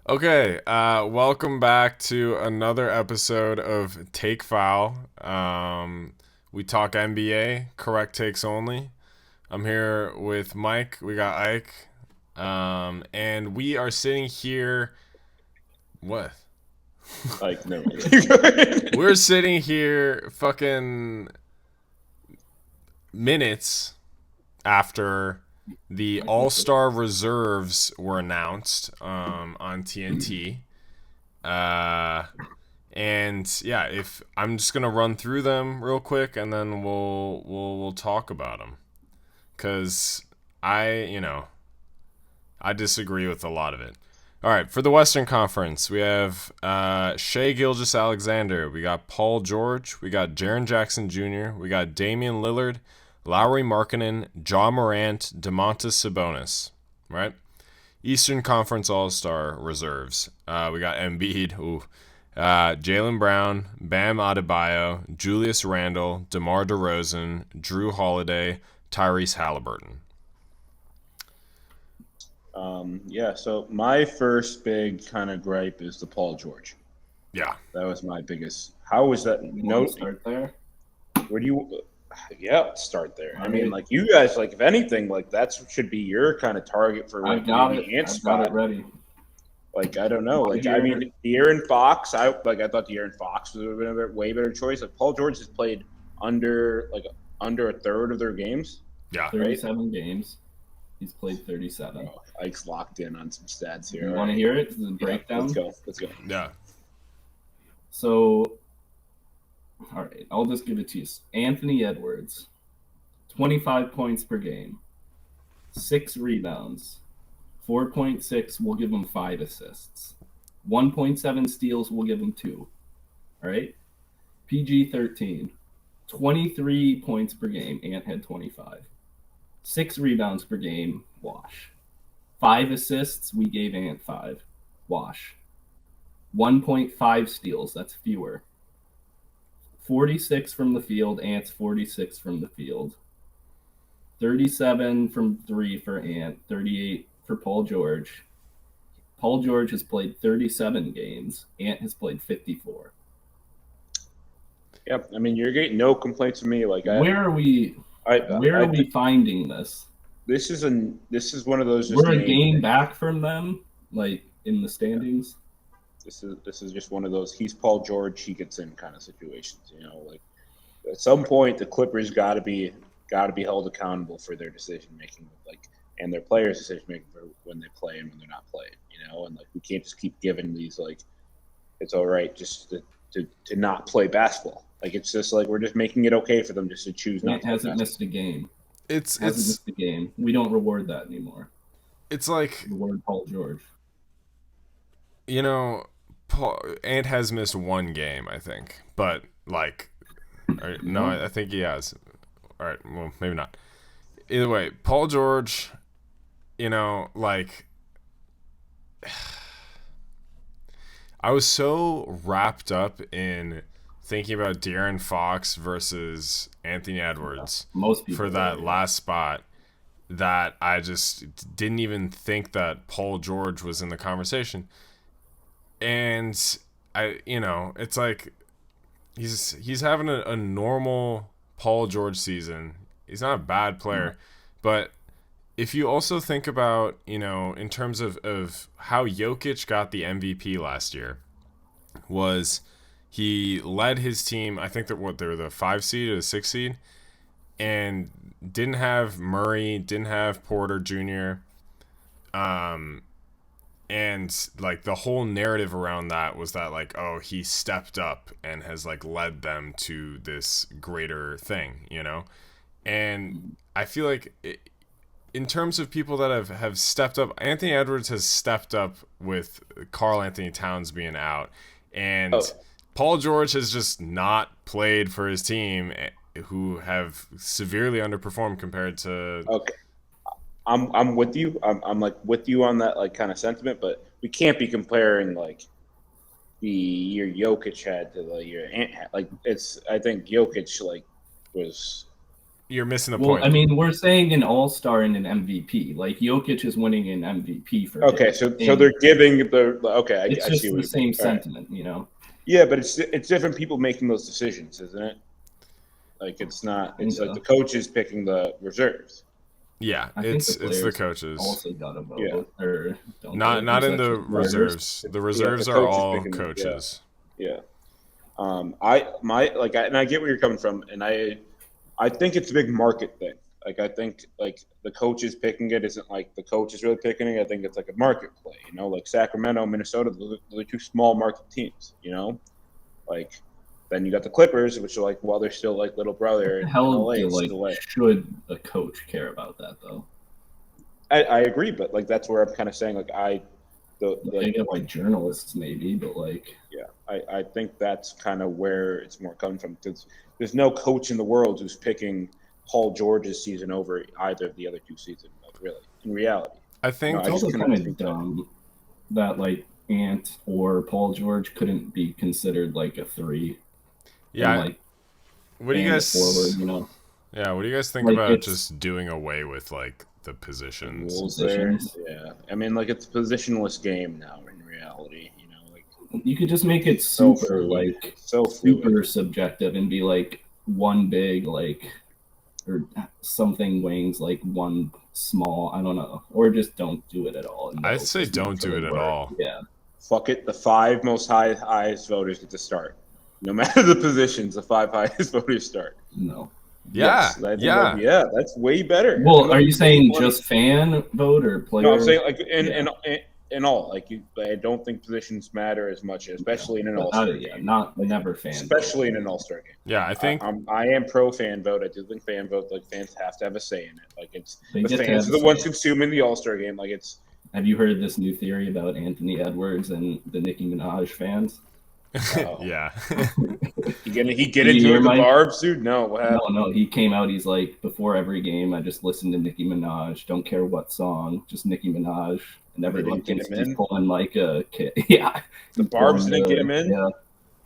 Okay, welcome back to another episode of Take Foul. We talk NBA, correct takes only. I'm here with Mike. We got Ike, and we are sitting here. What? Like, no. We're sitting here, fucking minutes after the All Star reserves were announced on TNT. Uh, And yeah, if I'm just gonna run through them real quick, and then we'll talk about them, cause I disagree with a lot of it. All right, for the Western Conference, we have Shea Gilgeous-Alexander, we got Paul George, we got Jaren Jackson Jr., we got Damian Lillard, Lowry Markkanen, Ja Morant, Domantas Sabonis. Right. Eastern Conference All Star reserves. We got Embiid. Ooh. Jaylen Brown, Bam Adebayo, Julius Randle, DeMar DeRozan, Drew Holiday, Tyrese Halliburton. Yeah, so my first big kind of gripe is the Paul George. Yeah. That was my biggest. How was that? You want No, to start there? where do you? Yeah, let's start there. All I mean, right. like you guys, like if anything, like that should be your kind of target for I've like got maybe it. ant I've got it spot. ready. Like I don't know. Want to Like I hear? mean, De'Aaron Fox. I thought De'Aaron Fox would have been a way better choice. Like Paul George has played under a third of their games, Yeah. right? 37 games. He's played 37. Oh, Ike's locked in on some stats You here. want to hear it? The Yeah, breakdown. let's go. Let's go. Yeah. So, all right, I'll just give it to you. Anthony Edwards, 25 points per game, 6 rebounds, 4.6. We'll give him 5 assists, 1.7 steals. We'll give him 2. All right. PG 13, 23 points per game. Ant had 25. 6 rebounds per game. Wash. 5 assists. We gave Ant 5. Wash. 1.5 steals. That's fewer. 46 from the field. Ant's 46 from the field. 37 from 3 for Ant. 38 for Paul George. Paul George has played 37 games. Ant has played 54. Yep. I mean, you're getting no complaints from me. Like Where are we finding this? This is one of those. We're a game back from them, like in the standings. This is just one of those. He's Paul George. He gets in kind of situations. You know, like at some point the Clippers got to be held accountable for their decision making, like and their players' decision making for when they play and when they're not playing. You know, and like we can't just keep giving these like it's all right just to not play basketball. Like it's just like we're just making it okay for them just to choose not Ant to. hasn't missed a game. It's Hasn't it's missed a game. We don't reward that anymore. it's like, Reward Paul George. Ant has missed one game, I think, but like, no, I think he has. All right, well, maybe not. Either way, Paul George, like, I was so wrapped up in thinking about De'Aaron Fox versus Anthony Edwards Most people for that are, last spot that I just didn't even think that Paul George was in the conversation. And it's like he's having a normal Paul George season. He's not a bad player, but if you also think about, in terms of how Jokic got the MVP last year, was he led his team, I think that they were the 5 seed or the 6 seed, and didn't have Murray, didn't have Porter Jr. And like the whole narrative around that was that like, oh, he stepped up and has like led them to this greater thing. And I feel like in terms of people that have stepped up, Anthony Edwards has stepped up with Karl Anthony Towns being out, and Oh. Paul George has just not played for his team, who have severely underperformed compared to. Okay. I'm with you. I'm like with you on that like kind of sentiment, but we can't be comparing like the year Jokic had to the year Ant had. Like it's I think Jokic like was you're missing the Well, point. I mean, we're saying an all-star and an MVP. Like Jokic is winning an MVP for Okay, him. so And they're giving the okay. it's I just see what the you same mean. All right. sentiment, you know. Yeah, but it's different people making those decisions, isn't it? Like it's not. It's like the coaches picking the reserves. Yeah, I think it's the players coaches. also got a vote, Yeah. or don't Not they? in the reserves. The reserves are coach is all picking them, coaches. Yeah. I get where you're coming from, and I think it's a big market thing. Like I think like the coaches picking it isn't like the coach is really picking it. I think it's like a market play. You know, like Sacramento, Minnesota, they're two small market teams. You know, like then you got the Clippers, which are like well they're still like little brother. What the hell LA, do, like, still should a coach care about that though? I agree, but like that's where I'm kind of saying like I get like journalists maybe, but like I think that's kind of where it's more coming from because there's no coach in the world who's picking Paul George's season over either of the other two seasons. Like really, in reality, I think it's also kind of dumb that like Ant or Paul George couldn't be considered like a 3. Yeah. And, like, what do you guys forward, you know? Yeah, what do you guys think Like, about just doing away with like the positions? rules there. Yeah, I mean like it's a positionless game now in reality. You know, like you could just make it super super subjective and be like one big like or something wings like one small. I don't know, or just don't do it at all. I'd say don't do it at all. Yeah. Fuck it. The 5 most highest voters get to start. No matter the positions, the 5 highest voters start. No. Yeah. Yes, yeah, that's way better. Well, are you saying just fan vote or player? No, I'm saying like in all. Like I don't think positions matter as much, especially in an all-star game. Not never fan. Especially in an all-star game. Yeah, I think I am pro fan vote. I do think fan vote. Like fans have to have a say in it. Like it's They the get to fans have are a the ones say. consuming the all-star game. Like it's. Have you heard this new theory about Anthony Edwards and the Nicki Minaj fans? yeah. He get into it with the Barbs, dude? No, what happened? No, he came out, he's like, before every game, I just listen to Nicki Minaj, don't care what song, just Nicki Minaj, and everyone thinks he's pulling like a kid. Yeah. The Barbs didn't get him in? Yeah.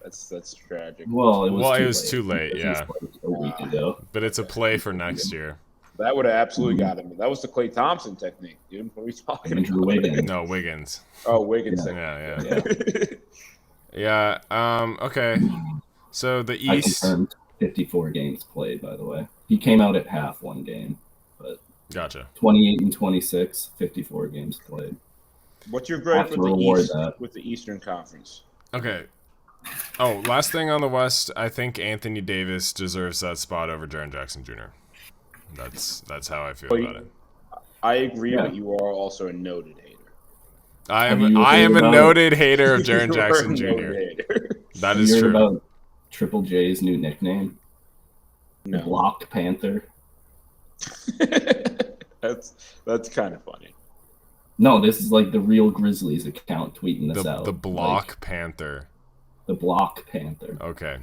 That's tragic. Well, it was too late, yeah. Like a week ago. But it's a play for next year. That would have absolutely got him. That was the Klay Thompson technique, dude. What are we talking about? Wiggins. No, Wiggins. Oh, Wiggins. Yeah. Okay. So the East. I confirmed 54 games played, by the way. He came out at half one game, but gotcha. 28 and 26, 54 games played. What's your grade with the Eastern Conference? Okay. Oh, last thing on the West, I think Anthony Davis deserves that spot over Jaren Jackson Jr. That's how I feel about it. I agree, but you are also a noted hater. I am a noted hater of Jaren Jackson Jr. That is true. About Triple J's new nickname? No. The Block Panther. That's kind of funny. No, this is like the real Grizzlies account tweeting this out. The Block Panther. The Block Panther. Okay.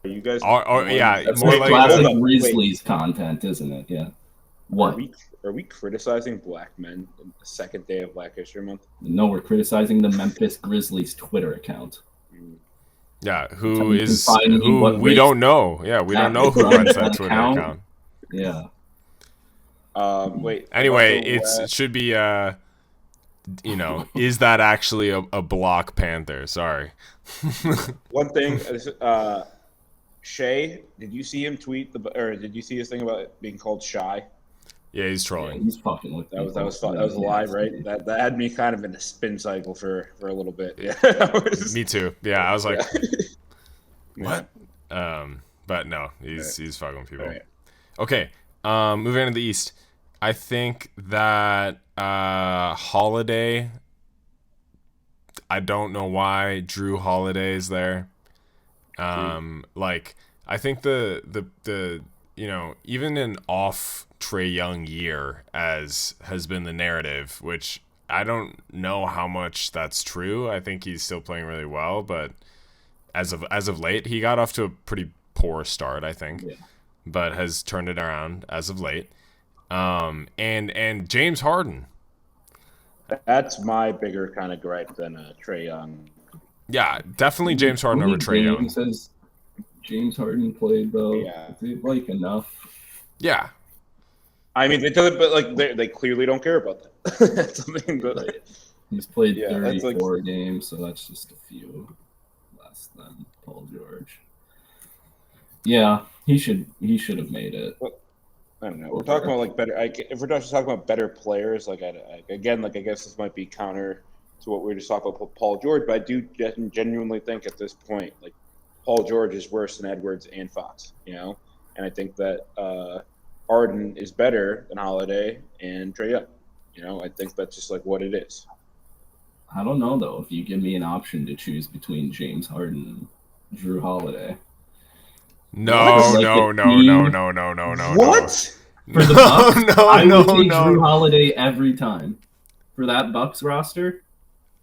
Are you guys? Yeah, that's more like classic Grizzlies content, isn't it? Yeah. What? Are we criticizing black men on the second day of Black History Month? No, we're criticizing the Memphis Grizzlies Twitter account. Yeah, who we don't know. Yeah, we don't know who runs that Twitter account. Yeah. Wait. Anyway, it should be is that actually a Block Panther? Sorry. One thing, Shay, did you see him tweet did you see his thing about it being called shy? Yeah, he's trolling. Yeah, he's fucking with that was fun. That was live, right? That had me kind of in a spin cycle for a little bit. Yeah. Me too. Yeah, I was like, what? But no, he's fucking with people. Right. Okay, moving into the East, I think that Holiday. I don't know why Drew Holiday is there. Like I think the even an off Trae Young year as has been the narrative, which I don't know how much that's true. I think he's still playing really well, but as of late, he got off to a pretty poor start, I think, but has turned it around as of late. And James Harden. That's my bigger kind of gripe than Trae Young. Yeah, definitely James Harden over Trae Young. Says James Harden played though. Yeah. Is it like enough? Yeah. I mean, it doesn't, but like they clearly don't care about that. That's something that, Right. He's played Yeah, that's 34 like- games, so that's just a few less than Paul George. Yeah, he should have made it. I don't know. We're talking about like better. If we're just talking about better players, like again, like I guess this might be counter to what we were just talking about with Paul George, but I do genuinely think at this point, like Paul George is worse than Edwards and Fox, you know, and I think that Harden is better than Holiday and Trae Young. You know, I think that's just like what it is. I don't know though. If you give me an option to choose between James Harden and Drew Holiday, No, Like no, a no, team- no, no, no, no, no. What? for the No, Bucks, no, I no, would take no. Drew Holiday every time. For that Bucks roster,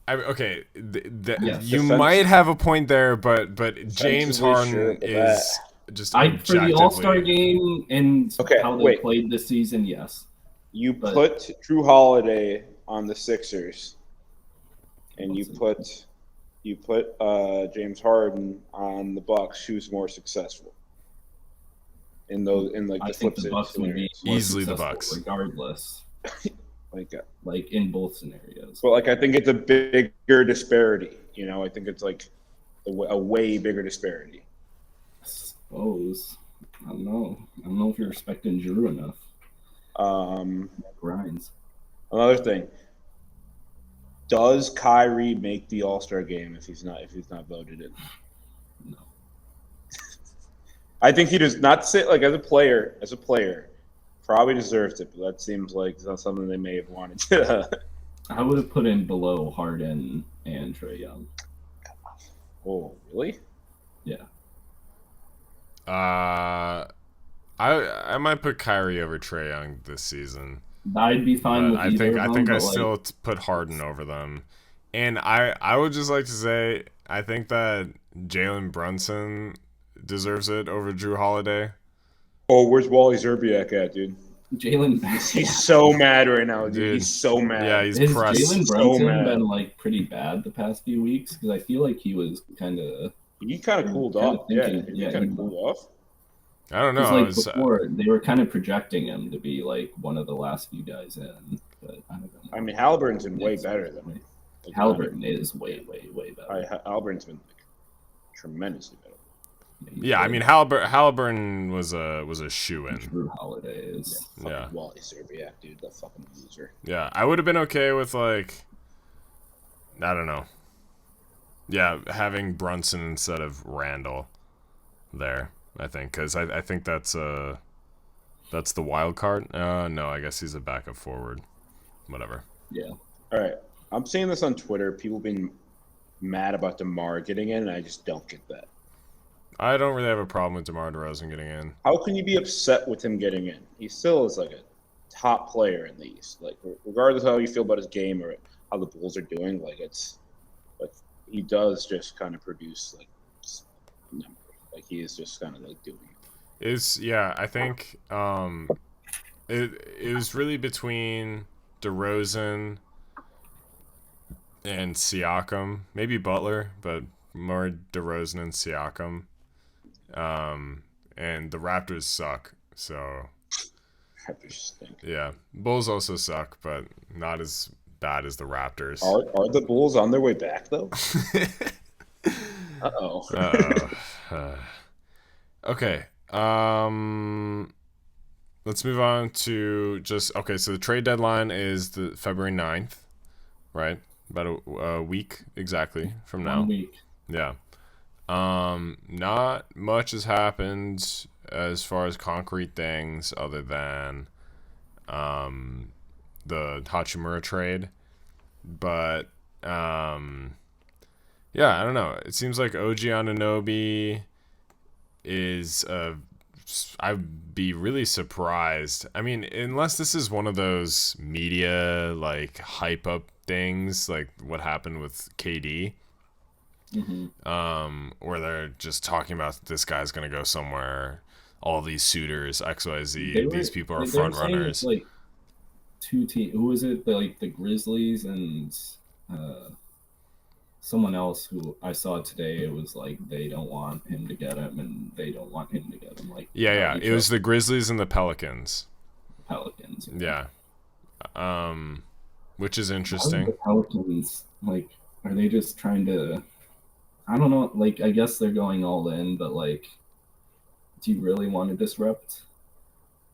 Okay, Yes. you Defense- might have a point there, but James Defensively, Harden sure, but is just for the objectively. All-Star game and Okay, how they wait. played this season, yes. You But- put Drew Holiday on the Sixers, and you put James Harden on the Bucks. Who's more successful in those like I the think flip the Bucks would be scenarios? more Easily the successful Bucks. regardless. Like In both scenarios. but like I think it's a bigger disparity. You know, I think it's like a way bigger disparity. I suppose. I don't know. I don't know if you're respecting Drew enough. Grinds. Another thing. Does Kyrie make the All-Star game if he's not voted in? No. I think he does not sit like as a player, probably deserves it, but that seems like it's not something they may have wanted to. I would have put him below Harden and Trae Young. Oh, really? Yeah. I might put Kyrie over Trae Young this season. I'd be fine But with either of them. I think I but, like, still put Harden over them. And I would just like to say I think that Jalen Brunson deserves it over Drew Holiday. Oh, where's Wally Zerbiak at, dude? Jalen. He's so mad right now, dude. Dude. He's so mad. Yeah, he's Has pressed. Jalen So Brunson mad. been like pretty bad the past few weeks? Because I feel like he was kind of. He kind of cooled Kinda off. Yeah, thinking- he yeah, kind he- of cooled off. I don't Because know. like It's, before, they were kind of projecting him to be like one of the last few guys in. But I don't know. I mean, Halliburton's been way better than him. Like, Halliburton is way better. Halliburton's been like tremendously better. yeah, I mean Halliburton was a shoe in. Drew Holiday is. Fucking Yeah. Wally Zerbiak, dude, the fucking loser. Yeah, I would have been okay with like I don't know. Yeah, having Brunson instead of Randall there. I think because I think that's the wild card. No, I guess he's a backup forward. Whatever. Yeah. All right, I'm seeing this on Twitter. People being mad about DeMar getting in, and I just don't get that. I don't really have a problem with DeMar DeRozan getting in. How can you be upset with him getting in? He still is like a top player in the East. Like regardless of how you feel about his game or how the Bulls are doing, like it's like he does just kind of produce like numbers. Like he is just kind of like doing it. I think it was really between DeRozan and Siakam, maybe Butler, but more DeRozan and Siakam. And the Raptors suck, so Raptors stink. yeah. Bulls also suck, but not as bad as the Raptors. Are the Bulls on their way back though? Uh-oh. Okay. Let's move on to so the trade deadline is the February 9th, right? About a week exactly from now. 1 week. Yeah. Not much has happened as far as concrete things other than the Hachimura trade. But yeah, I don't know. It seems like OG Anunoby is I'd be really surprised. I mean, unless this is one of those media like hype up things like what happened with KD. Mm-hmm. Where they're just talking about this guy's gonna go somewhere. All these suitors, XYZ. These people are front runners. Like two teams. Who was it? The Grizzlies and someone else who I saw today, it was like they don't want him to get him, and they don't want him to get him. Like Yeah. It was the Grizzlies and the Pelicans. Pelicans. Yeah. Which is Why interesting. are the Pelicans, like, are they just trying to? I don't know. Like, I guess they're going all in, but like, do you really want to disrupt?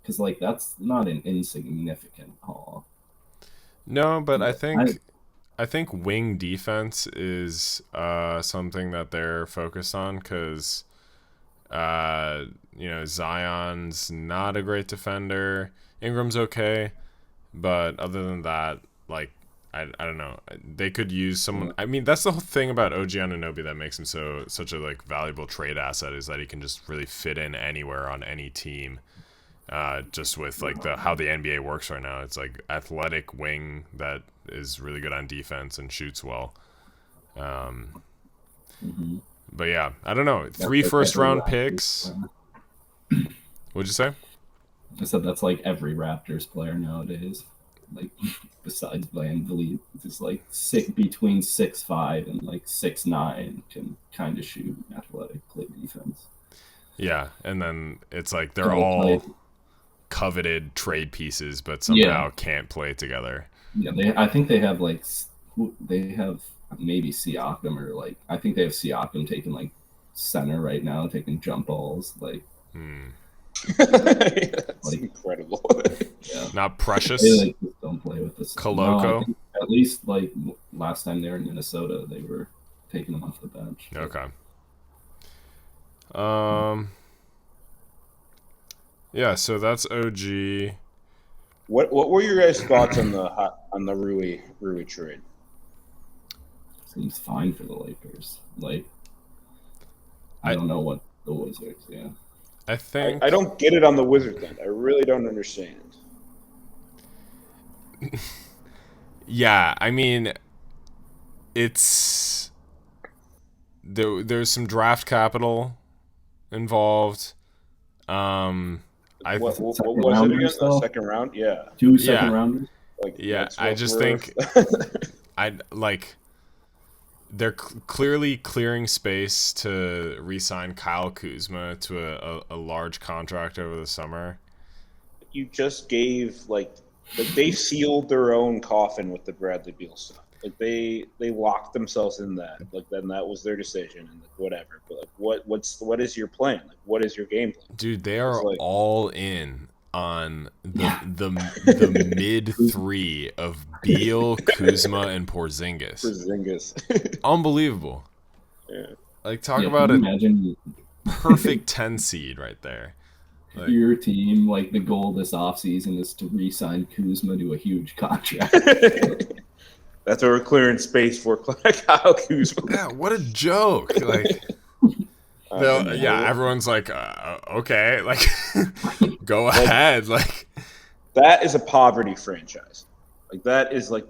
Because like that's not an insignificant haul. No, but I think wing defense is something that they're focused on because Zion's not a great defender. Ingram's okay, but other than that, like I don't know. They could use someone. I mean, that's the whole thing about OG Anunoby that makes him such a like valuable trade asset is that he can just really fit in anywhere on any team. Just with like how the NBA works right now, it's like athletic wing that is really good on defense and shoots well. But yeah, I don't know. 3 first-round picks. What'd you say? I said that's like every Raptors player nowadays. Like besides Van Vliet, just like between 6'5" and like 6'9" can kind of shoot, athletic, play defense. Yeah, and then it's like they're all coveted trade pieces, but somehow can't play together. Yeah, I think they have like maybe Siakam or like I think they have Siakam taking like center right now, taking jump balls like. That's like, incredible. Yeah. Not Precious. They like, just don't play with this. Koloko. No, at least like last time they were in Minnesota, they were taking them off the bench. Okay. Yeah, so that's OG. What were your guys' thoughts on the Rui trade? Seems fine for the Lakers. Like I don't know what the Wizards. Yeah. I think I don't get it on the Wizards end. I really don't understand. Yeah, I mean, it's there's some draft capital involved. What was it again? The second round? Yeah. 2 second rounders? Like, yeah, I just think they're clearly clearing space to re-sign Kyle Kuzma to a large contract over the summer. You just gave they sealed their own coffin with the Bradley Beal stuff. Like they locked themselves in that. Like then that was their decision and whatever. But like what is your plan? Like what is your game plan? Dude, they are all in on the mid 3 of Beal, Kuzma, and Porzingis. Unbelievable. Yeah. Like talk about a perfect 10 seed right there. Like, your team, like the goal this offseason is to re-sign Kuzma to a huge contract. That's what we're clearing space for, Kyle Kuzma. Yeah, what a joke! Like, everyone's like, okay, like, go ahead. Like, that is a poverty franchise. Like that is like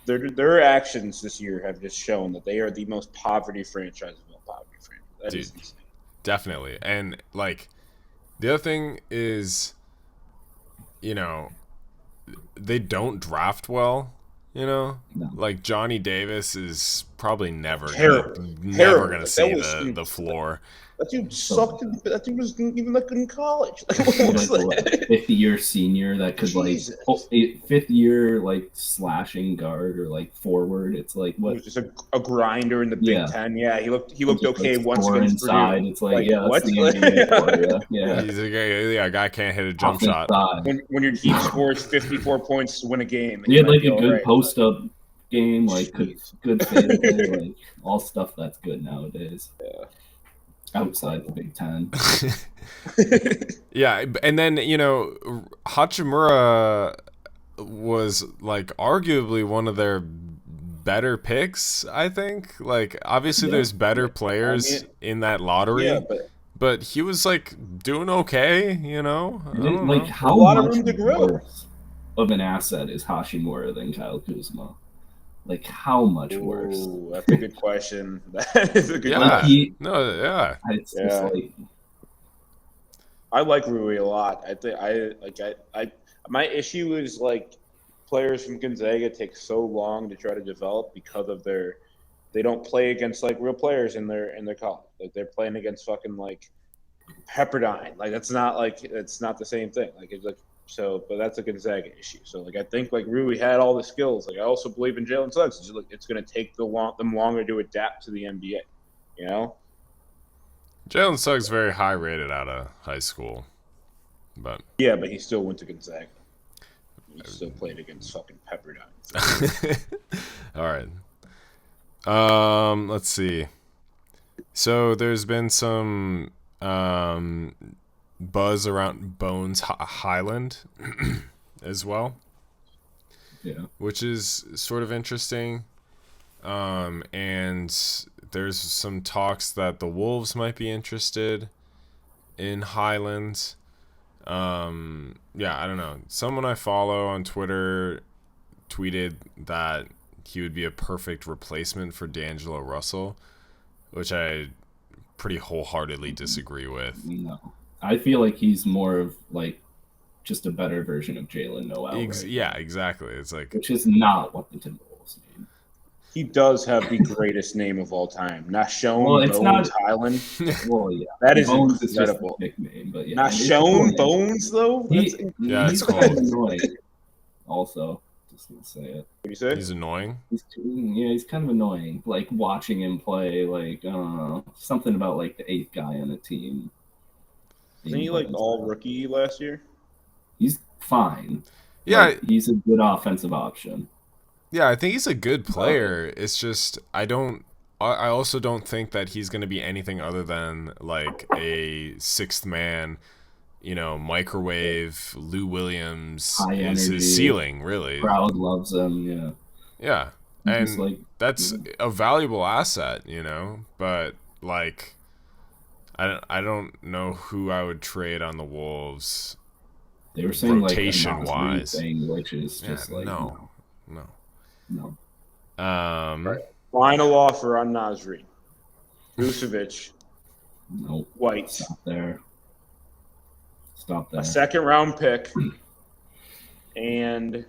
their actions this year have just shown that they are the most poverty franchise of all poverty franchises. That is insane. Definitely, and like. The other thing is, they don't draft well, No. Like Johnny Davis is probably never gonna see the floor. That dude sucked. That dude was even that good in college. Like, fifth-year senior that could fifth-year slashing guard or forward. It's like what? He was just a grinder in the Big Ten. Yeah, he looked okay once inside. It's what? That's the NBA yeah. He's a guy can't hit a jump shot. When your team scores 54 points to win a game, he had a good post-up game, good fadeaway, all stuff that's good nowadays. Yeah. Outside the Big Ten. Yeah, and then, Hachimura was, arguably one of their better picks, I think. Obviously there's better players in that lottery, but he was, doing okay, I don't know. How a lot of room to grow. Of an asset is Hachimura than Kyle Kuzma? How much worse? That's a good question. That is a good question. It's just I like Rui a lot. I think I my issue is players from Gonzaga take so long to try to develop because of their they don't play against like real players in their college. Like they're playing against fucking like Pepperdine. Like it's not the same thing. Like it's like so, but that's a Gonzaga issue. So like I think like Rui had all the skills. Like I also believe in Jalen Suggs. It's, like, it's going to take them longer to adapt to the NBA. You know. Jalen Suggs very high rated out of high school, but yeah, but he still went to Gonzaga. He still played against fucking Pepperdine. All right. Let's see. So there's been some buzz around Bones Highland as well. Yeah. Which is sort of interesting. And there's some talks that the Wolves might be interested in Highland. Yeah, I don't know. Someone I follow on Twitter tweeted that he would be a perfect replacement for D'Angelo Russell, which I pretty wholeheartedly disagree with. No. I feel like he's more of like just a better version of Jalen Noel. Yeah, exactly. It's like, which is not what the Timberwolves need. He does have the greatest name of all time. Nashon Bones not, Highland. Well, yeah. That is Bones incredible. Is just a nickname, but yeah. Nashon Bones, though? He's it's kind of annoying. Also, just gonna say it. What do you say? He's annoying. He's kind of annoying. Like watching him play, like something about like the 8th guy on the team. Wasn't he like all rookie last year? He's fine. Yeah, like, he's a good offensive option. Yeah, I think he's a good player. It's just I also don't think that he's going to be anything other than like a sixth man, microwave. Lou Williams High is energy, his ceiling, really. Crowd loves him, yeah. Yeah, and that's a valuable asset, but like I don't know who I would trade on the Wolves. They were saying rotation wise, which is just no. Right. Final offer on Nasri. Vucevic. Nope. White. Stop there. A second round pick. And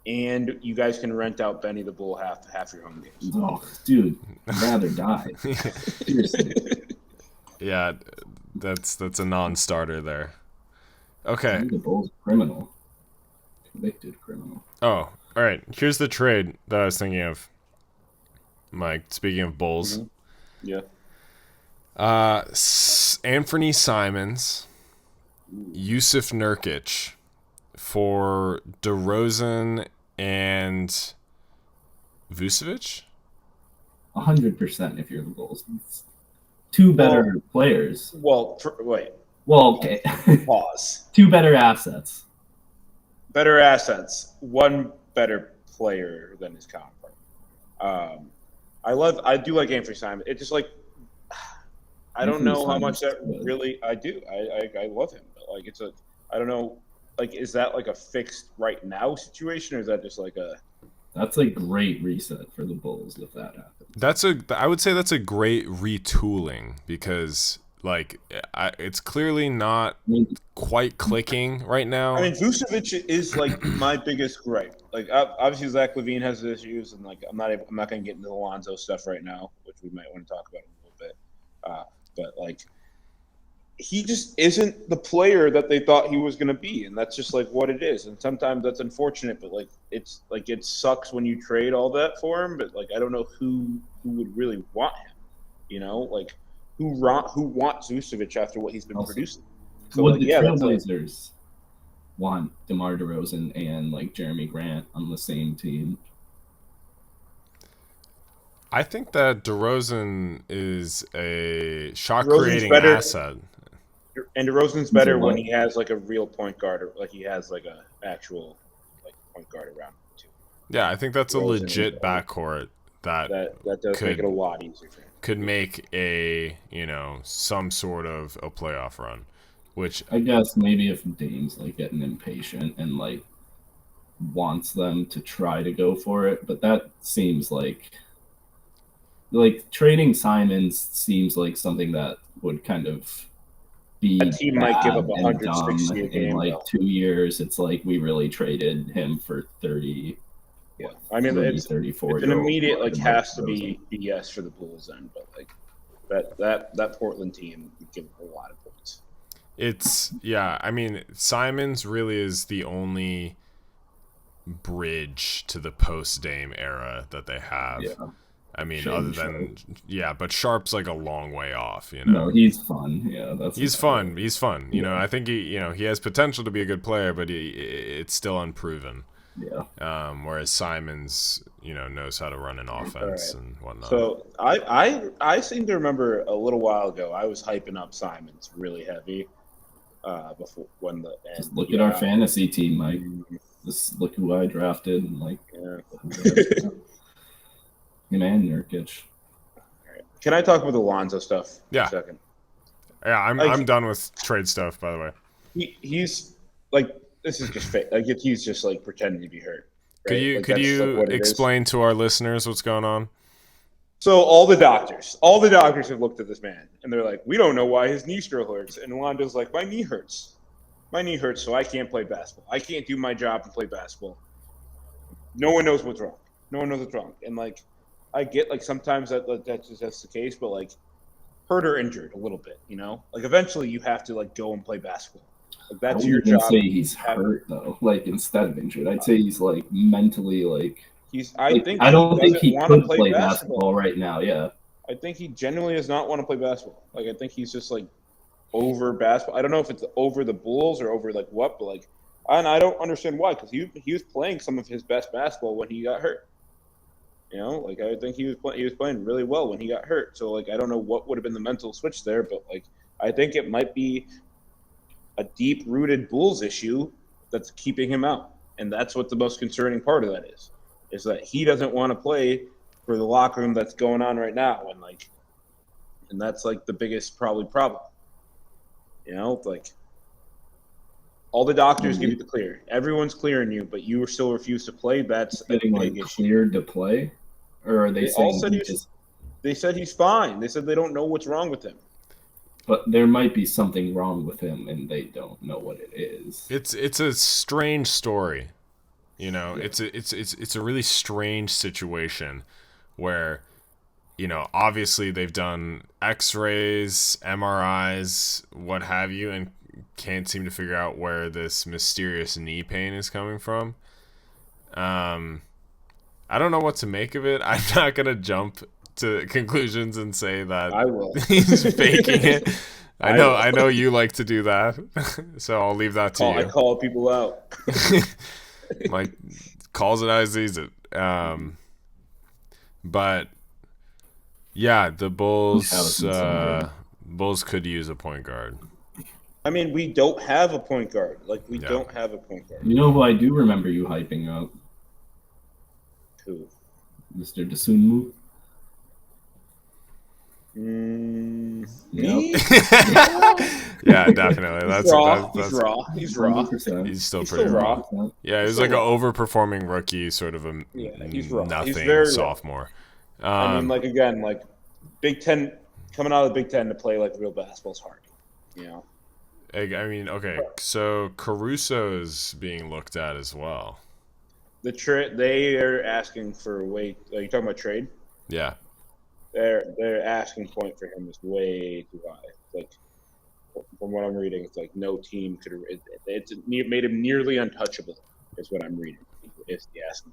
you guys can rent out Benny the Bull half your home games. Oh, dude, I'd rather die. Seriously. Yeah, that's a non-starter there. Okay. Benny the Bull's criminal. Convicted criminal. Oh, all right. Here's the trade that I was thinking of. Mike, speaking of Bulls. Mm-hmm. Yeah. Anthony Simons, Yusuf Nurkic for DeRozan and Vucevic? 100% if you're the Bulls. Two better players. Well, wait. Well, okay. Pause. Two better assets. Better assets. One better player than his counterpart. I do like Anthony Simons. It's just like I don't know how much that really I do. I love him. But like I don't know. Like, is that like a fixed right now situation, or is that just like a? That's a great reset for the Bulls if that happens. I would say that's a great retooling because like it's clearly not quite clicking right now. I mean, Vucevic is like my biggest gripe. Like obviously Zach LaVine has his issues, and like I'm not going to get into the Lonzo stuff right now, which we might want to talk about in a little bit. But like, he just isn't the player that they thought he was going to be, and that's just like what it is. And sometimes that's unfortunate, but like it's like it sucks when you trade all that for him. But like I don't know who would really want him. Like who wants Vucevic after what he's been producing. So would the Trailblazers want DeMar DeRozan and like Jeremy Grant on the same team? I think that DeRozan is a shot-creating asset. And DeRozan's better when he has like a real point guard, or like he has like a actual like point guard around him too. Yeah, I think that's a legit backcourt that does make it a lot easier for him. Could make a some sort of a playoff run, which I guess maybe if Dame's like getting impatient and like wants them to try to go for it, but that seems like trading Simons seems like something that would kind of be a team might give up 160 a game in like 2 years. It's like we really traded him for 30 Yeah, I mean, it's an 34-year-old immediate like DeMar has to DeRozan. be BS for the Bulls then, but like that Portland team would give a lot of points. I mean, Simons really is the only bridge to the post Dame era that they have. Yeah. I mean, Shane other than but Sharp's like a long way off, you know. No, he's fun. Yeah, He's fun. He's fun. You know, Yeah. I think he has potential to be a good player, but it's still unproven. Yeah. Whereas Simons, knows how to run an offense and whatnot. So I seem to remember a little while ago I was hyping up Simons really heavy before when the Just look at our fantasy team, Mike. Just look who I drafted and like him and Nurkic. Can I talk about the Lonzo stuff for Yeah. a second? Yeah, I'm done with trade stuff, by the way. He's like, this is just fake. Like he's just like pretending to be hurt. Right? Could you like what it is. explain to our listeners what's going on? So all the doctors have looked at this man and they're like, we don't know why his knee still hurts. And Lonzo's like, my knee hurts. My knee hurts, so I can't play basketball. I can't do my job and play basketball. No one knows what's wrong. No one knows what's wrong. And like, I get like sometimes that's the case, but like, hurt or injured a little bit, you know. Like eventually you have to like go and play basketball. Like that's your job. I wouldn't say he's hurt though. Like instead of injured, I'd say he's like mentally like. I don't think he could play basketball right now. Yeah. I think he genuinely does not want to play basketball. Like I think he's just like over basketball. I don't know if it's over the Bulls or over like what, but like, and I don't understand why, because he was playing some of his best basketball when he got hurt. You know, like I think he was playing really well when he got hurt. So like I don't know what would have been the mental switch there, but like I think it might be a deep-rooted Bulls issue that's keeping him out, and that's what the most concerning part of that is that he doesn't want to play for the locker room that's going on right now, and that's like the biggest probably problem. You know, like all the doctors give you the clear. Everyone's clearing you, but you still refuse to play. That's getting like cleared to play, or are they saying they said he's fine. They said they don't know what's wrong with him. But there might be something wrong with him, and they don't know what it is. It's a strange story, you know. Yeah. It's a really strange situation where, you know, obviously they've done X-rays, MRIs, what have you, and can't seem to figure out where this mysterious knee pain is coming from. I don't know what to make of it. I'm not gonna jump to conclusions and say that I will. He's faking it. I know you like to do that, so I'll leave that to you. I call people out. Mike calls it as he sees it. But yeah, the Bulls could use a point guard. I mean, we don't have a point guard. Like we don't have a point guard. You know who I do remember you hyping up? Who? Mr. Dosunmu. Me? Yeah, definitely. That's raw. He's raw. He's still pretty raw. Yeah, he was like an overperforming rookie, sort of he's raw. Nothing sophomore. I mean, like again, like Big Ten coming out of the Big Ten to play like real basketball is hard. You know. I mean, okay, so Caruso is being looked at as well. They are asking for way. Are you talking about trade? Yeah. Their asking point for him is way too high. Like from what I'm reading, it's like no team could. It's made him nearly untouchable. Is what I'm reading. Is the asking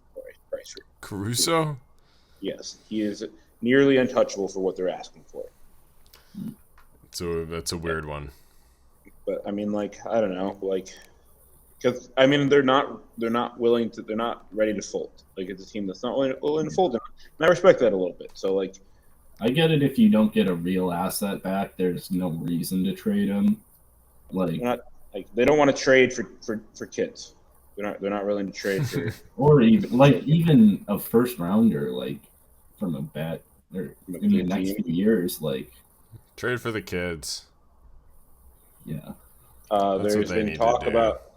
price for Caruso? Yes, he is nearly untouchable for what they're asking for. So that's a weird one. But I mean, like I don't know, like because I mean they're not ready to fold. Like it's a team that's not willing to fold, and I respect that a little bit. So like. I get it if you don't get a real asset back, there's no reason to trade him. Like they don't want to trade for kids. They're not willing to trade for or even a first rounder like from a bet or in the next few years like trade for the kids. Yeah. There's been talk about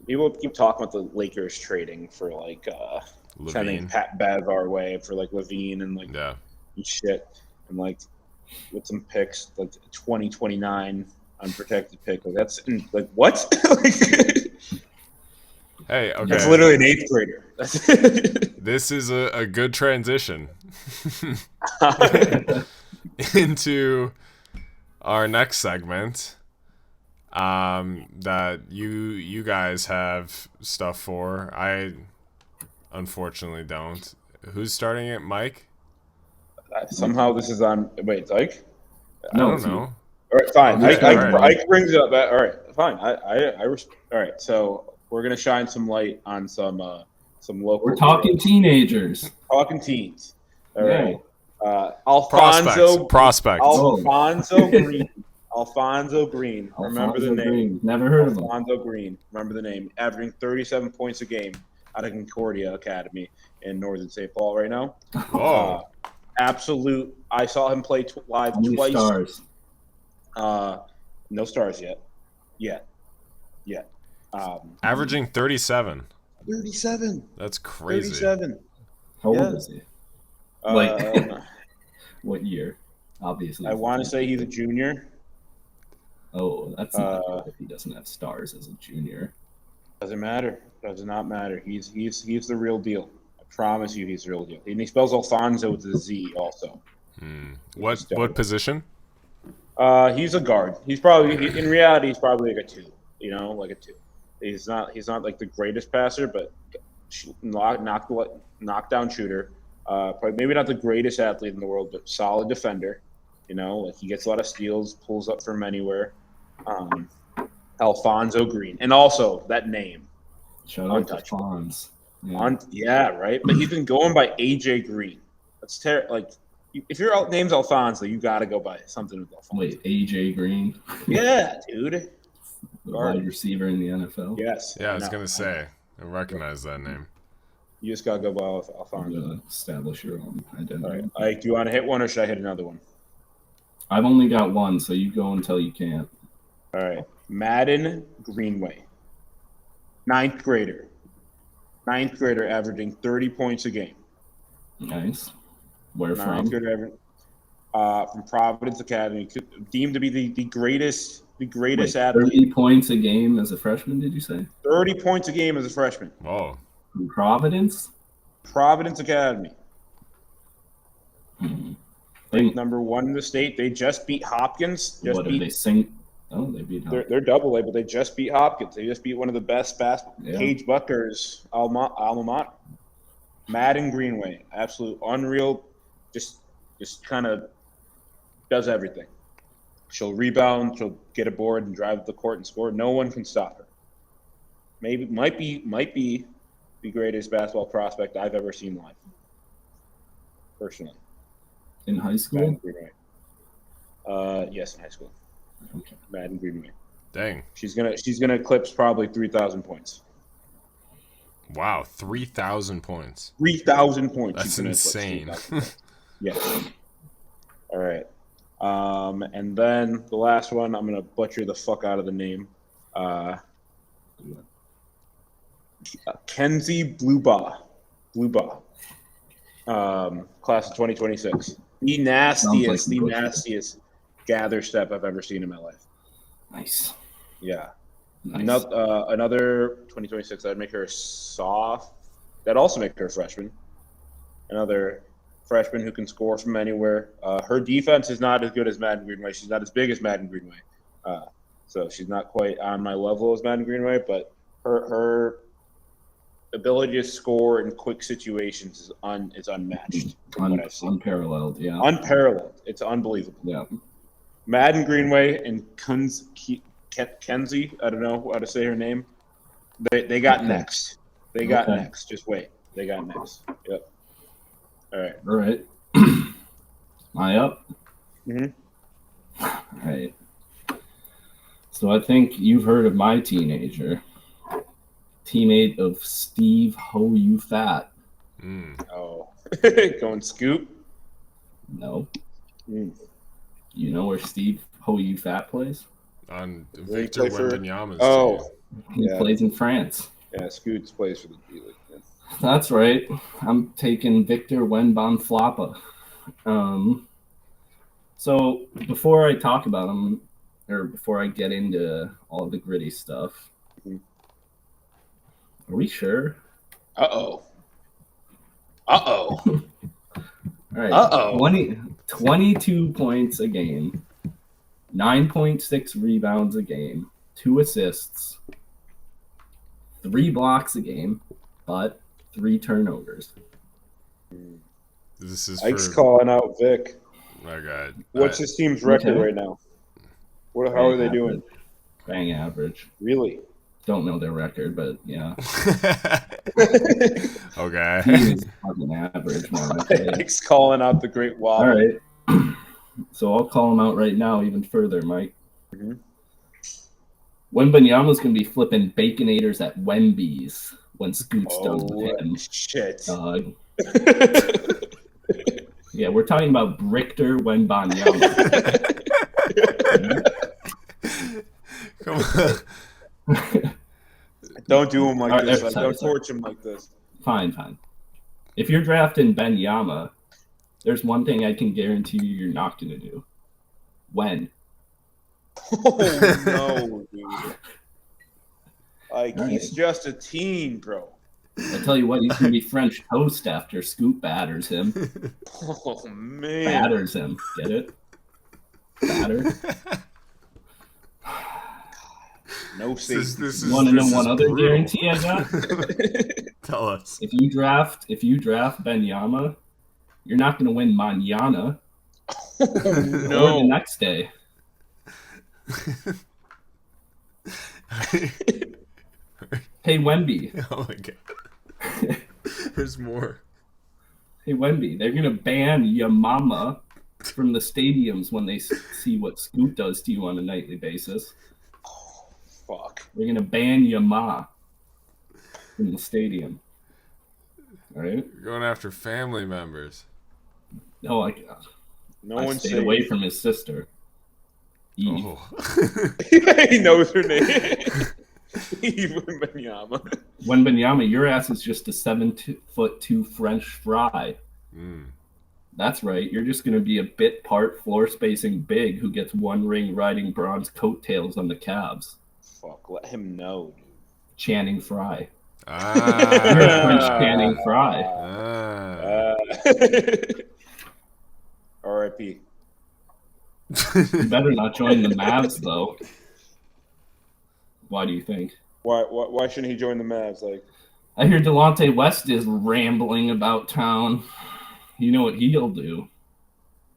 people keep talking about the Lakers trading for like sending Pat Bev our way for like Levine and like and shit and like with some picks like 2029 unprotected pick. Like that's like what? Hey, okay. That's literally an 8th grader. This is a good transition into our next segment. That you guys have stuff for. I unfortunately don't. Who's starting it, Mike? Somehow this is on. Wait, Ike? I No, don't it's you. know. All right, fine. Okay, Ike brings it up. All right, fine. All right, so we're gonna shine some light on some local. We're talking heroes. teenagers. Talking teens. All Yeah. right. Alfonso Prospects. Alfonso Green. Alfonso Green. Remember Alfonso the name. Green. Never heard of him. Alfonso Green. Remember the name. Averaging 37 points a game out of Concordia Academy in Northern St. Paul right now. Whoa. Absolute. I saw him play live How many twice. stars? No stars yet. Yet. Averaging 37. 37. That's crazy. 37. How Yeah. old is he? Um, What year? Obviously. I want to say he's a junior. Oh, that's not good if he doesn't have stars as a junior. Doesn't matter. Does not matter. He's the real deal. I promise you, he's the real deal. And he spells Alfonso with a Z also. What position? He's a guard. He's probably in reality he's probably like a 2. You know, like a 2. He's not like the greatest passer, but knockdown shooter. Probably maybe not the greatest athlete in the world, but solid defender. You know, like he gets a lot of steals, pulls up from anywhere. Alfonso Green, and also that name. Shout out to Fonz. Yeah, right. But he's been going by AJ Green. That's terrible. Like, if your name's Alfonso, you got to go by something with Alfonso. Wait, AJ Green? Yeah, dude. The wide receiver in the NFL? Yes. Yeah, I was going to say. I recognize that name. You just got to go by I'm Alfonso. going to establish your own identity. All right. Ike, do you want to hit one or should I hit another one? I've only got one, so you go until you can't. All right. Madden Greenway. 9th grader. 9th grader averaging 30 points a game. Nice. Where 9th from? grader from Providence Academy. Deemed to be the greatest Wait, athlete. 30 points a game as a freshman, did you say? 30 points a game as a freshman. Whoa. From Providence? Providence Academy. They, Number 1 in the state. They just beat Hopkins. what did they sing? Oh, they beat Hopkins. They're double A, but they just beat Hopkins. They just beat one of the best basketball. Yeah. Paige Bucker's alma mater. Madden Greenway. Absolute unreal. Just kind of does everything. She'll rebound. She'll get a board and drive the court and score. No one can stop her. Might be the greatest basketball prospect I've ever seen live. Personally. In high school? Madden Greenway. Yes, in high school. Okay. Madden Greenway. Dang. She's gonna eclipse probably 3,000 points. Wow, 3,000 points. 3,000 points. That's she's gonna insane. eclipse 3,000 points. Yeah. All right. And then the last one, I'm gonna butcher the fuck out of the name. Kenzie Bluebaugh. Class of 2026. The nastiest gather step I've ever seen in my life. Nice. Yeah. Nice. Another 2026. That'd make her soft. That'd also make her a freshman. Another freshman who can score from anywhere. Her defense is not as good as Madden Greenway. She's not as big as Madden Greenway. So she's not quite on my level as Madden Greenway, but her ability to score in quick situations is unmatched from what I've seen. Unparalleled, yeah. Unparalleled. It's unbelievable. Yeah. Madden Greenway and Kenzie, I don't know how to say her name. They got next. They got next. Just wait. They got next. Yep. All right. All right. Am I up? Mm-hmm. All right. So I think you've heard of my teenager. Teammate of Steve Ho You Fat. Oh. Going scoop? No. You know where Steve Ho You Fat plays? On Where he Victor play for- Wembanyama's Oh. He Yeah. plays in France. Yeah, Scoots plays for the D League. Yeah. That's right. I'm taking Victor Wembanyama. So before I talk about him, or before I get into all the gritty stuff, Are we sure? Uh-oh. All right. 22 points a game, 9.6 rebounds a game, 2 assists, 3 blocks a game, but 3 turnovers. This is Ike's for calling out Vic. my God. What's his team's record right now? How are they doing? Bang average. Really? Don't know their record, but yeah. Okay. Team is fucking average, man. Ike's calling out the Great Wobble. All right. So I'll call him out right now even further, Mike. Mm-hmm. Wembanyama's going to be flipping Baconators at Wemby's when Scoot's done with him. Shit. Yeah, we're talking about Victor Wembanyama. Come on. Don't do him like this. Sorry. Don't torch him like this. Fine. If you're drafting Wembanyama, there's one thing I can guarantee you're not going to do. When? Oh, no, dude. Like, Right. He's just a teen, bro. I tell you what, he's going to be French toast after Scoot batters him. Oh, man. Batters him. Get it? Batter. No safety. You want to know one other guarantee I got? Tell us. If you draft Wembanyama, you're not going to win mañana or the next day. Hey, Wemby. Oh my God. There's more. Hey, Wemby. They're going to ban your mama from the stadiums when they see what Scoot does to you on a nightly basis. Oh, fuck. They're going to ban your ma from the stadium. All right? You're going after family members. No, I stayed away from his sister. Eve. Oh. He knows her name. Eve Wembanyama. Wembanyama, your ass is just a 7'2" French fry. Mm. That's right. You're just going to be a bit part floor spacing big who gets one ring riding bronze coattails on the Cavs. Fuck, let him know, dude. Channing Frye. You're Ah. a French Channing Frye. R.I.P. You better not join the Mavs, though. Why do you think? Why shouldn't he join the Mavs? Like, I hear Delonte West is rambling about town. You know what he'll do?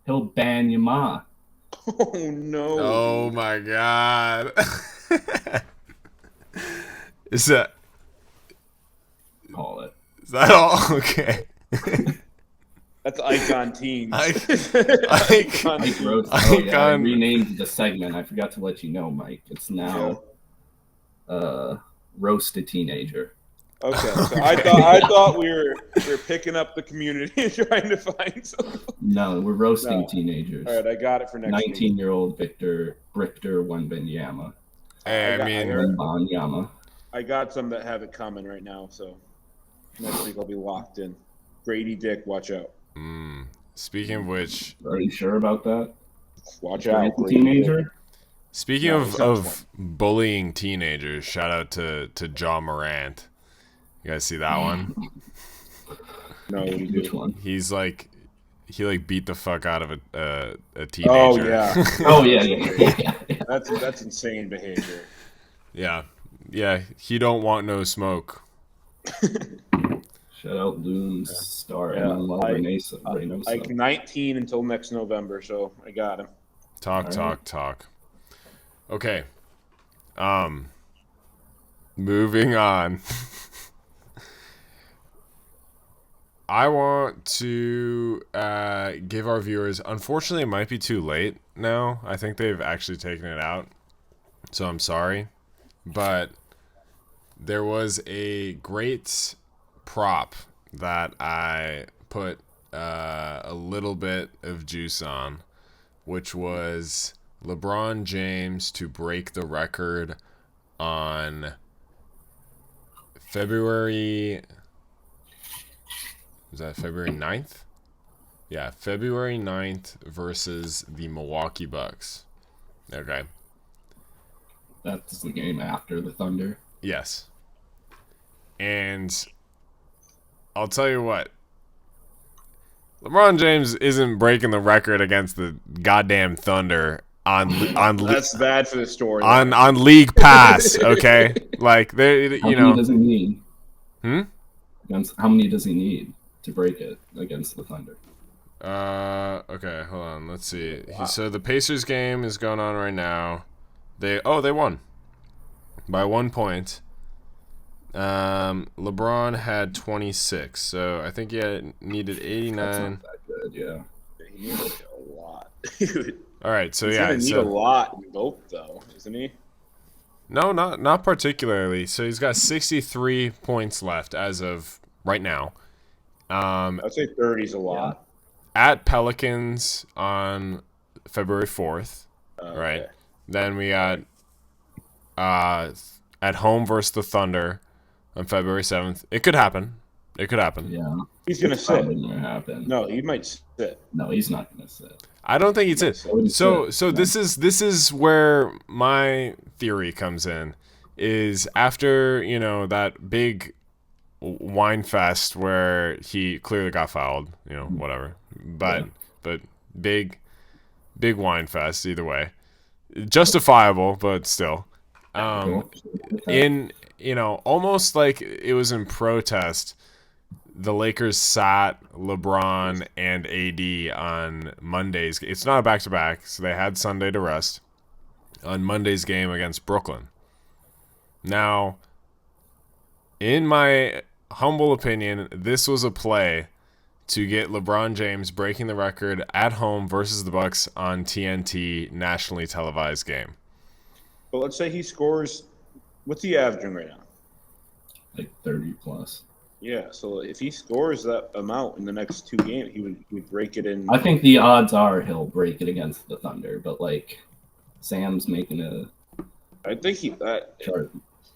He'll ban your ma. oh no! Oh my God. Is that Call it. Is that all? Okay. That's Icon Teens. Icon. Mike wrote, oh, yeah, I renamed the segment. I forgot to let you know, Mike. It's now Roast a Teenager. Okay, so I thought we were picking up the community and trying to find something. No, we're roasting teenagers. All right, I got it for next week. 19-year-old Victor Wembanyama. Wembanyama. I got some that have it coming right now, so next week I'll be locked in. Grady Dick, watch out. Speaking of which, Are you sure about that? Watch out, teenager. Dick. Speaking of bullying teenagers, shout out to Ja Morant. You guys see that one? No, what do you do? Which one? He's like, he beat the fuck out of a teenager. Oh yeah. Oh yeah. That's insane behavior. Yeah. He don't want no smoke. Shout out Loons star Yeah, and Reynoso. Like 19 until next November, so I got him. Talk. Okay. Moving on. I want to give our viewers, unfortunately it might be too late now. I think they've actually taken it out. So I'm sorry. But there was a great prop that I put a little bit of juice on, which was LeBron James to break the record on February 9th? Yeah, February 9th versus the Milwaukee Bucks. Okay. That's the game after the Thunder. Yes. And I'll tell you what. LeBron James isn't breaking the record against the goddamn Thunder on That's bad for the story. on League Pass, okay? Like they, How many does he need? How many does he need to break it against the Thunder? Okay, hold on. Let's see. Wow. So the Pacers game is going on right now. They won by 1 point. LeBron had 26, so I think he needed 89. That's not that good, yeah. He needed a lot. All right, so He's gonna need a lot in both, though, isn't he? No, not particularly. So he's got 63 points left as of right now. I'd say 30 is a lot. At Pelicans on February 4th, right? Okay. Then we got at home versus the Thunder on February 7th. It could happen. Yeah. He's going to sit. Gonna happen. No, he might sit. No, he's not going to sit. I don't think he'd sit. So this is where my theory comes in. Is after, that big wine fest where he clearly got fouled, whatever. But big wine fest either way. Justifiable, but still. Almost like it was in protest, the Lakers sat LeBron and AD on Mondays. It's not a back-to-back, so they had Sunday to rest on Monday's game against Brooklyn. Now, in my humble opinion, this was a play to get LeBron James breaking the record at home versus the Bucks on TNT nationally televised game. But let's say he scores. What's he averaging right now? Like 30 plus. Yeah, so if he scores that amount in the next 2 games, he would break it in. I think the odds are he'll break it against the Thunder, but Sam's making a. I think chart.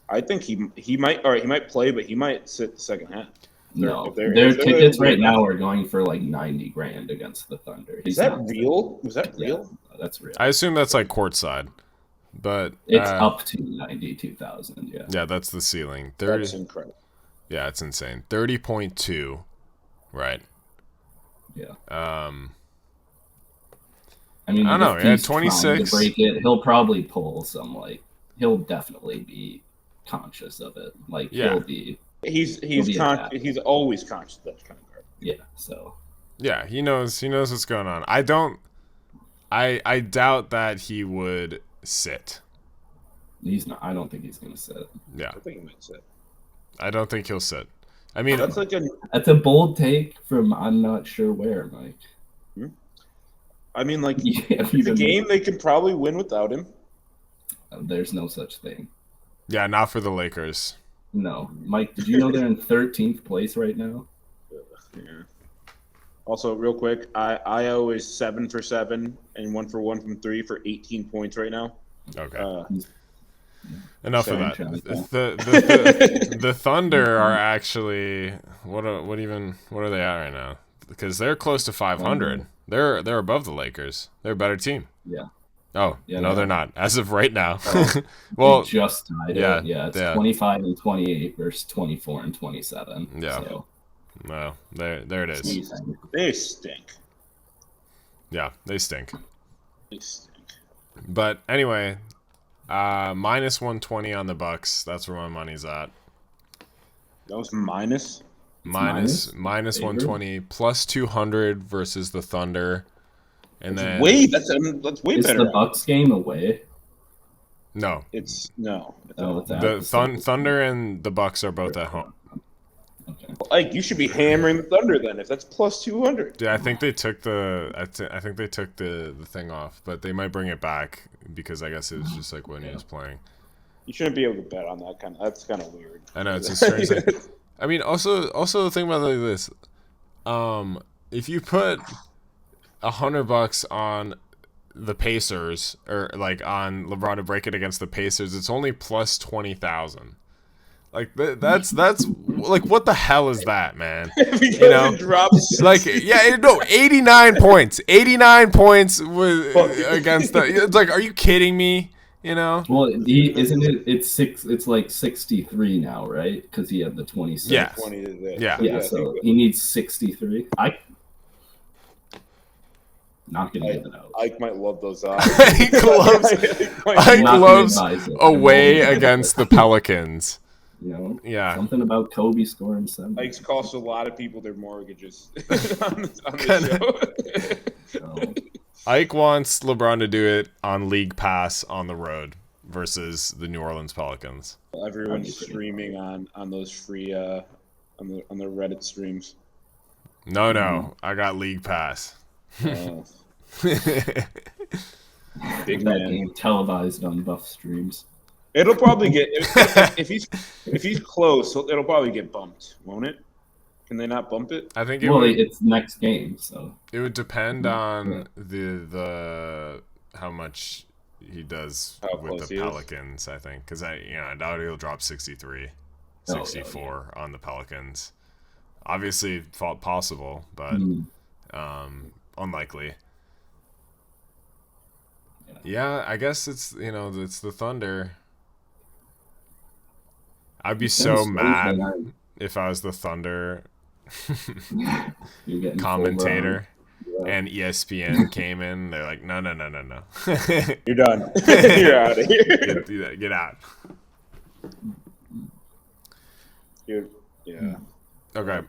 I think he might. All right, he might play, but he might sit the second half. No, their tickets right now are going for like $90,000 against the Thunder. Is that real? Was that real? Yeah, that's real. I assume that's like courtside, but it's up to 92,000. Yeah. Yeah, that's the ceiling. That's incredible. Yeah, it's insane. 30.2, right? Yeah. I don't know. Yeah, 26. To break it, he'll probably pull some. He'll definitely be conscious of it. He'll be. He's always conscious of that kind of card. Yeah. So. Yeah, he knows what's going on. I doubt that he would sit. He's not. I don't think he's gonna sit. Yeah. I think he might sit. I don't think he'll sit. I mean, that's a bold take from I'm not sure where, Mike. I mean, the game they can probably win without him. There's no such thing. Yeah, not for the Lakers. No, Mike. Did you know they're in 13th place right now? Yeah. Also, real quick, Io is 7 for 7 and 1 for 1 from 3 for 18 points right now. Okay. Enough of that. Chance, The Thunder are actually what are they at right now? Because they're close to 500. They're above the Lakers. They're a better team. Yeah. Oh yeah, no, they're not. As of right now. Well, they just tied yeah, it. Yeah, it's 25 and 28 versus 24 and 27. Yeah. So. Well, there it is. They stink. Yeah, they stink. They stink. But anyway. Minus 120 on the Bucks. That's where my money's at. That was minus 120 plus 200 versus the Thunder, and that's then way better. Is the Bucks game away? No, it's no. The Thunder and the Bucks are both at home. Okay. You should be hammering the Thunder then if that's plus 200. Yeah, I think they took the thing off, but they might bring it back because I guess it was just when he was playing. You shouldn't be able to bet on that that's kind of weird. I know it's a strange thing. I mean, also the thing about this, if you put $100 on the Pacers or on LeBron to break it against the Pacers, it's only plus 20,000. That's what the hell is that, man? Drops 89 points. 89 points against the. It's are you kidding me? You know? Well, isn't it? It's six. It's like 63 now, right? Because he had the 26. Yeah. 20 to the, Yeah. Yeah. So he needs 63. Not gonna give it out. Ike might love those odds. Ike loves, Ike Not loves gonna advise it. away against the Pelicans. You know, Yeah. something about Kobe scoring 7. Ike's cost a lot of people their mortgages on the show. So, Ike wants LeBron to do it on League Pass on the road versus the New Orleans Pelicans. Everyone's streaming on those free on the Reddit streams. No, I got League Pass. Big that man. game televised on Buff streams. It'll probably get if he's close, it'll probably get bumped, won't it? Can they not bump it? I think It's next game, so it would depend on the how much he does How with close the he is. Pelicans. I think because I doubt he'll drop 63, 64 on the Pelicans. Obviously, possible, but unlikely. Yeah, I guess it's the Thunder. I'd be so mad if I was the Thunder You're getting commentator full round. and ESPN came in. They're like, no. You're done. You're out of here. Get out. Yeah. Okay.